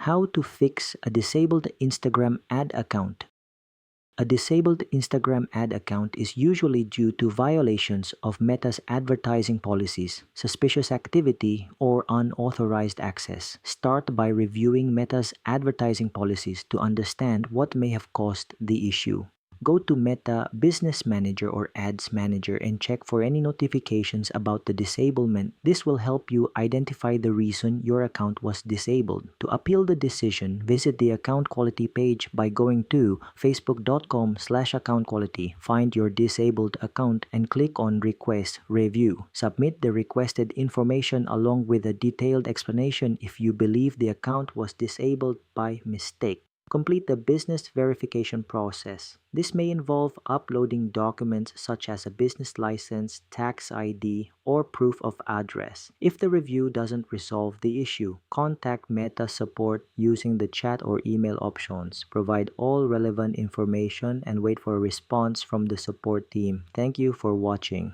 How to fix a disabled Instagram ad account. A disabled Instagram ad account is usually due to violations of Meta's advertising policies, suspicious activity, or unauthorized access. Start by reviewing Meta's advertising policies to understand what may have caused the issue. Go to Meta Business Manager or Ads Manager and check for any notifications about the disablement. This will help you identify the reason your account was disabled. To appeal the decision, visit the account quality page by going to facebook.com/accountquality. Find your disabled account and click on Request Review. Submit the requested information along with a detailed explanation if you believe the account was disabled by mistake. Complete the business verification process. This may involve uploading documents such as a business license, tax ID, or proof of address. If the review doesn't resolve the issue, contact Meta support using the chat or email options. Provide all relevant information and wait for a response from the support team. Thank you for watching.